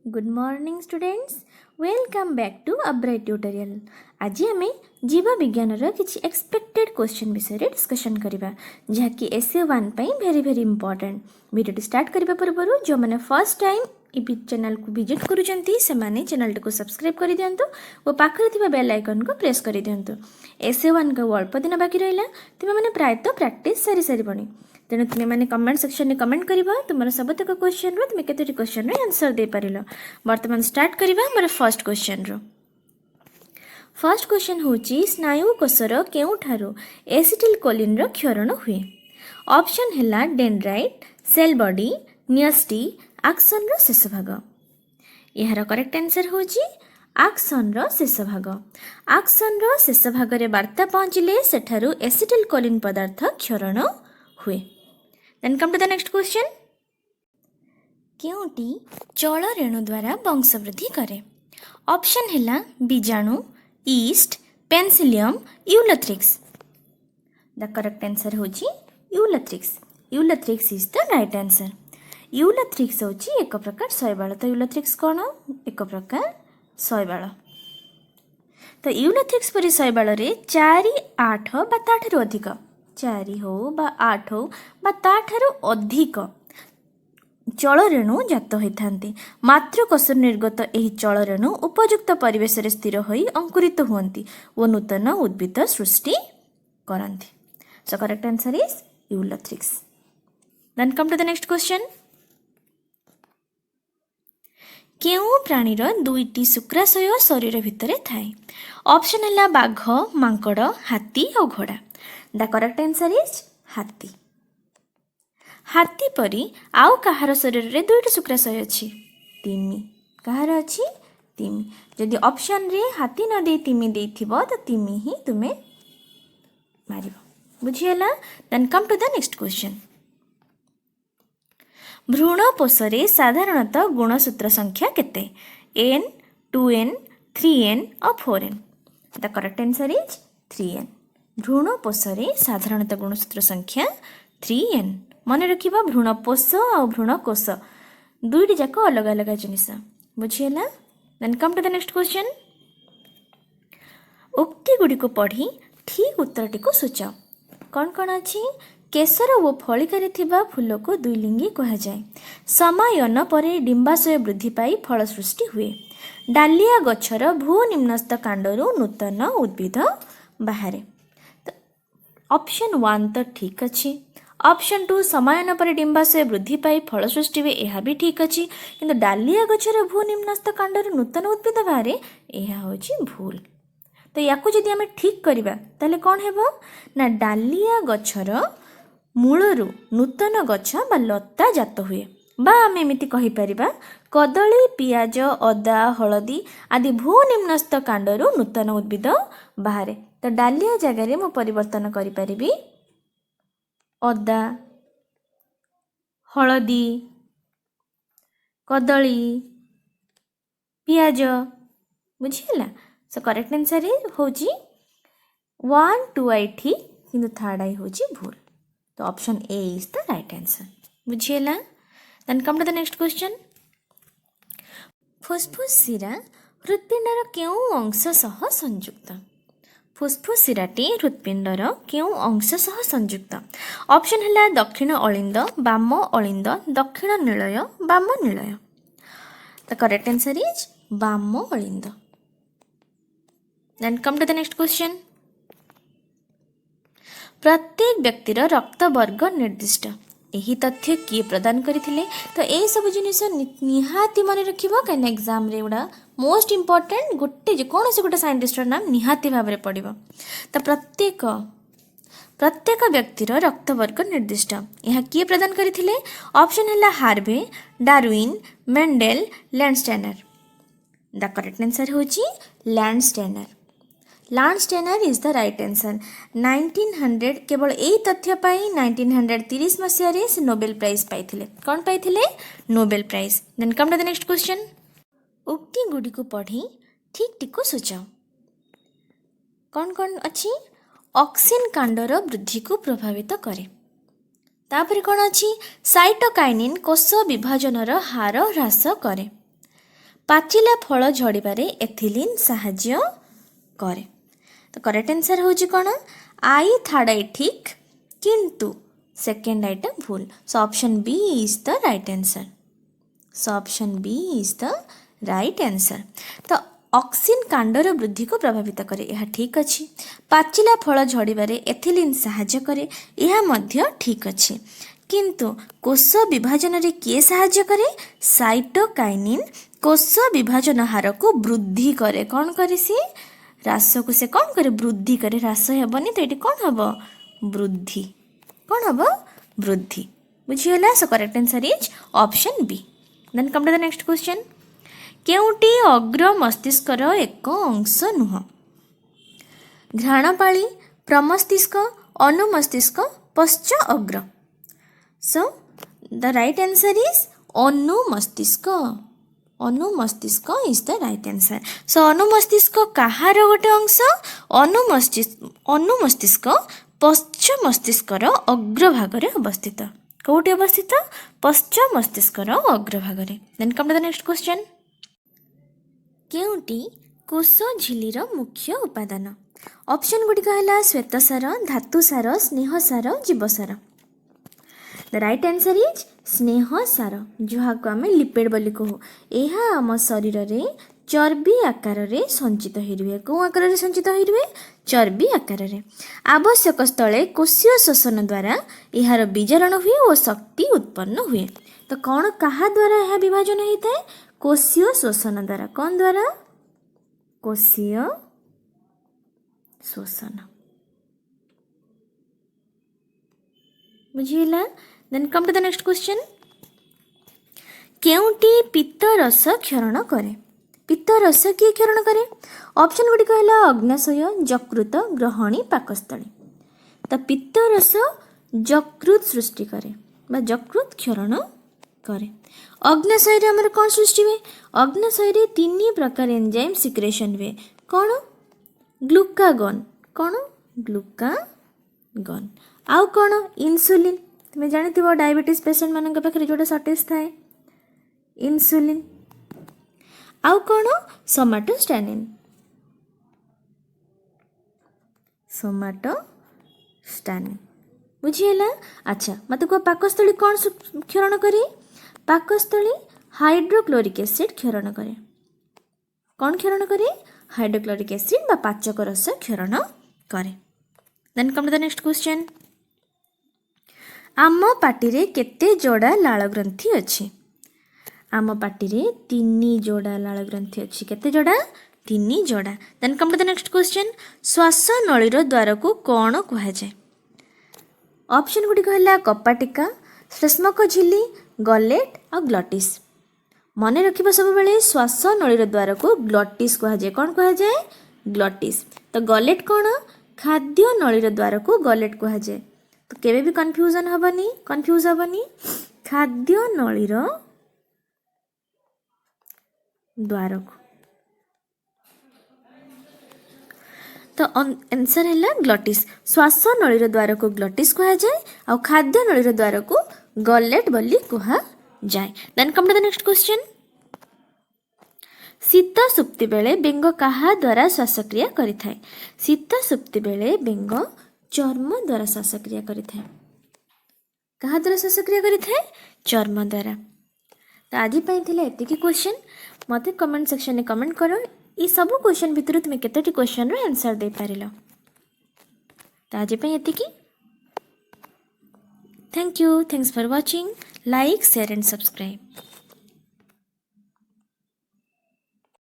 Good morning students, welcome back to a bright tutorial. आज आम जीव विज्ञान किसी एक्सपेक्टेड क्वेश्चन विषय डिस्कशन करवा जहाँकि SE1 very very important. Video start करने पूर्व जो मैंने फर्स्ट टाइम ये चैनल को विजिट करुँच चैनल को सब्सक्राइब कर दिंतु और पाखे बेल आइकन को प्रेस कर दिंतु। SE1 को अल्प दिन बाकी रहा तुम्हें प्रायतः प्रैक्टिस सारी सारी तेणु तुम्हें मैंने कमेंट सेक्शन में कमेंट कर तुम सबतक क्वेश्चन तुम केतोटी क्वेश्चन आंसर दे पार। बर्तमान स्टार्ट करवा more first question first question हूँ स्नायु कोशर केउठारु एसिटिल कोलिन क्षरण हुए। ऑप्शन है डेंड्राइट, सेल बॉडी, नियस्टी, आक्सन शेष भाग। यार करेक्ट आंसर हूँ आक्सन शेष भाग। आक्सन शेष भाग में वार्ता पहुँचले सेठारु एसिटिल कोलिन पदार्थ क्षरण हुए। Then come to the next question. केउटी जल रेणु द्वारा वंशवृद्धि करे। ऑप्शन है बीजाणु, yeast, penicillium, ulothrix. The correct answer होची ulothrix. Ulothrix is the right answer. Ulothrix होची एक प्रकार शैवाल। तो यूलोथ्रिक्स कौन? एक प्रकार शैवाल। तो यूलोथ्रिक्स परि शैवाल रे 4, 8 बा ताठरू अधिक 4 हो बा 8 हो बा ताठरू अधिक जल रेणु जात होइथांती। मात्र कोश निर्गत एही जल रेणु उपयुक्त परिवेश रे स्थिर होई अंकुरित हुअंती और नूतन उद्भिद सृष्टि करंती। So correct answer is ulothrix. Then come to the next question. केउ प्राणीर 2टी शुक्राशय शरीर भितरे थाए। ऑप्शन है बाघ, मांकड़, हाथी और घोड़ा। द करेक्ट आंसर इज हाथी। हाथी परी आउ कहार शरीर रे 2टी शुक्राशय अच्छी? तिमी। कहार अच्छी? तिमी। जदि ऑप्शन रे हाथी न दे तिमी देथिबो तो तिमी ही तुमे मारिबो। बुझियला? Then come to the next question. भ्रूण पोषरे साधारणतः गुणसूत्र संख्या केते? n, 2n, 3n और 4n। The correct answer is 3n। भ्रूण पोषरे साधारणतः गुणसूत्र संख्या 3n। मन रखिबा भ्रूणपोष और भ्रूणकोश 2टी जाक अलग अलग जिनिस। बुझियला? Then come to the next question. उक्ति गुडी को पढ़ी ठीक उत्तरटी को सूचाओ। कौन कौन अच्छी? केसर और फलिकार थिबा फूल को द्विलिंगी कहा जाए। समायन परे डिंबाशय वृद्धि पाई फल सृष्टि हुए। डालिया गछर भू निम्नस्थ कांडरू नूतन उद्भिद बाहरे। ऑप्शन 1 तो ठीक अच्छी। ऑप्शन 2 समायन पर डिंबाशय वृद्धि पाई फल सृष्टि हुए, यह भी ठीक अच्छी। किंतु डालिया गछर भू निम्नस्थ कांडरू नूतन उद्भिद बाहरे यह होची भूल। तो याकू जदि आमे ठीक करिबा ताले कोन हेबो ना डालिया गछर मूलरू नूतन गछ बा लता जात हुए। बा आमे एमिति कहि परिबा कदली, पियाज, अदा, हळदी आदि भू निम्नस्थ कांडरू नूतन उद्भिद बाहरे। तो डालिया जगह रे मु परिवर्तन करि परिबी अदा, हळदी, कदली, पियाज। बुझिला? सो करेक्ट आंसर होची 1, 2 आई ठीक किंतु 3rd आई होची भूल। तो option A is the right answer. बुझिला? Then come to the next question. फुसफुस शिरा हृत्पिंडर केउ अंश सह संयुक्त? फुसफुस शिराटी हृत्पिंडर केउ अंश सह संयुक्त? ऑप्शन है दक्षिण अलिंद, बाम अलिंद, दक्षिण निलय, बाम निलय। द करेक्ट आंसर इज बाम अलिंद। Then come to the next question. प्रत्येक व्यक्तिर रक्त वर्ग निर्दिष्ट। यही तथ्य किए प्रदान करथिले? तो ए सब जिनिस निहाती मन रखिबो कान एग्जाम रे उडा मोस्ट इंपोर्टेंट गोटे जे कोन से गोटे साइंटिस्ट नाम निहाती भाव रे पडिबो। तो प्रत्येक व्यक्तिर रक्त वर्ग निर्दिष्ट यह किए प्रदान करथिले? ऑप्शन है Harvey, Darwin, Mendel, Landsteiner. The correct answer होची Landsteiner. Landsteiner is the right answer. 1900 केवल यही तथ्य पाई 1930 मसीह से नोबेल प्राइज पाइथिले। कौन पाइथिले? Nobel prize. Then come to the next question. उक्ति गुडी को पढ़ी ठीक टिको सूचाओ। कौन कौन अच्छी? ऑक्सिन कांडर वृद्धि को प्रभावित करे। तापर कौन अच्छी? साइटोकाइनिन कोष विभाजनर हार ह्रास करे। पाचिला फल झड़बारे एथिलीन साहाय्य करे। तो करेक्ट आंसर होची कोन आई थर्ड आई ठीक किंतु सेकेंड आइटम भूल। So option B is the right answer. So option B is the right answer. तो ऑक्सिन कांडर वृद्धि को प्रभावित करे यह ठीक अच्छी। पाचिला फल झड़बारे एथिलीन साहाय्य करे यह मध्य ठीक अच्छी किंतु कोष विभाजन रे किए साहाय्य करे साइटोकाइनिन कोष विभाजन हार को वृद्धि करे। कौन करे सी ह्रास को से कौन करे वृद्धि करे ह्रास हेबनी तो ये कौन हम वृद्धि कौन हम वृद्धि बुझीगला। So correct answer is option B. Then come to the next question केउटी अग्र मस्तिष्कर एक अंश नुह घ्राणपाली प्रमस्तिष्क अनुमस्तिष्क पश्च अग्र। So the right answer is अनुमस्तिष्क। अनुमस्तिष्क is the right answer. So अनुमस्तिष्क कहार गोटे अंश अनुमस्तिष्क पश्च मस्तिष्कर अग्रभाग अवस्थित। कौटी अवस्थित पश्च मस्तिष्कर अग्रभाग। Then come to the next question केउटी कोष झिल्लीर मुख्य उपादान। ऑप्शन गुड़िक है श्वेतसार धातुसार स्नेहसार जीवसार। द राइट आंसर इज स्नेहसार जहाँ को आम लिपिड बोली कहू। यह आम शरीर रे चर्बी आकार रे संचित हो कौ आकार रे संचित हो चर्बी आकार रे आवश्यक स्थले कोशीय शोषण द्वारा यार विजारण हुए और शक्ति उत्पन्न हुए। तो कौन कहा द्वारा यह विभाजन होता है कोशीय शोषण द्वारा। कौन द्वारा कोशीय शोषण बुझीला। Then come to the next question केउटी पित्त रस क्षरण करे। पित्त रस किए क्षरण करे। ऑप्शन गुड़िक है अग्नाशय यकृत ग्रहणी पाकस्थली। तो पित्त रस यकृत सृष्टि करे यकृत क्षरण करे। अग्नाशय रे हमर कौन सृष्टि हुए अग्नाशय रे 3 प्रकार एंजाइम सिक्रेशन हुए। कौन ग्लूकागन कौन ग्लूकागन आउ कौन इंसुलिन। तुम्हें जानी डायबिटीज पेशेंट मान पाखे जोटा सर्टेज थाए इंसुलिन आउ कौन सोमाटोस्टैनिन सोमाटोस्टैनिन बुझीगला। अच्छा मत कह पाकस्थली कौन क्षरण करे पाकस्थली हाइड्रोक्लोरिक एसिड क्षरण करे। कौन क्षरण करे हाइड्रोक्लोरिक एसिड बा पाचक रस क्षरण करे। Then come to the next question आम पाटी रे केते जोड़ा लाल ग्रंथि अच्छी। आम पाटी रे 3 जोड़ा लाल ग्रंथि अच्छी। केते जोड़ा 3 जोड़ा। Then come to the next question श्वास नळीर द्वार को कौन कह जाए। ऑप्शन गुड़िक है कपाटिका श्लेष्मक झिल्ली गलेट और ग्लटिस। मन रखिबा सब बेले श्वास नळीर द्वार को ग्लटिस कह जाए। कौन कह जाए ग्लटिस। तो गलेट कौन खाद्य नळीर द्वार को गलेट कह जाए। तो केबे भी कंफ्यूज हबनी खाद्य नळीर द्वार को। तो आंसर है ग्लटिस। श्वास नळीर द्वार को ग्लटिस कह जाए और खाद्य नळीर द्वार को गलेट बोली कह जाए। Then come to the next question शीत सुप्ति बेले बेंग कहा द्वारा श्वासक्रिया करिथाय। शीत सुप्ति बेले बेंग चर्म द्वारा श्वासक्रिया करिथाय। कहा द्वारा श्वासक्रिया करिथाय चर्म द्वारा। तो आज एतिकी क्वेश्चन मते कमेंट सेक्शन में कमेंट करो ये सब क्वेश्चन भितर तुम केतोटी क्वेश्चन रो आंसर दे पारिलो। तो आज एतिकी thank you thanks for watching like share and subscribe.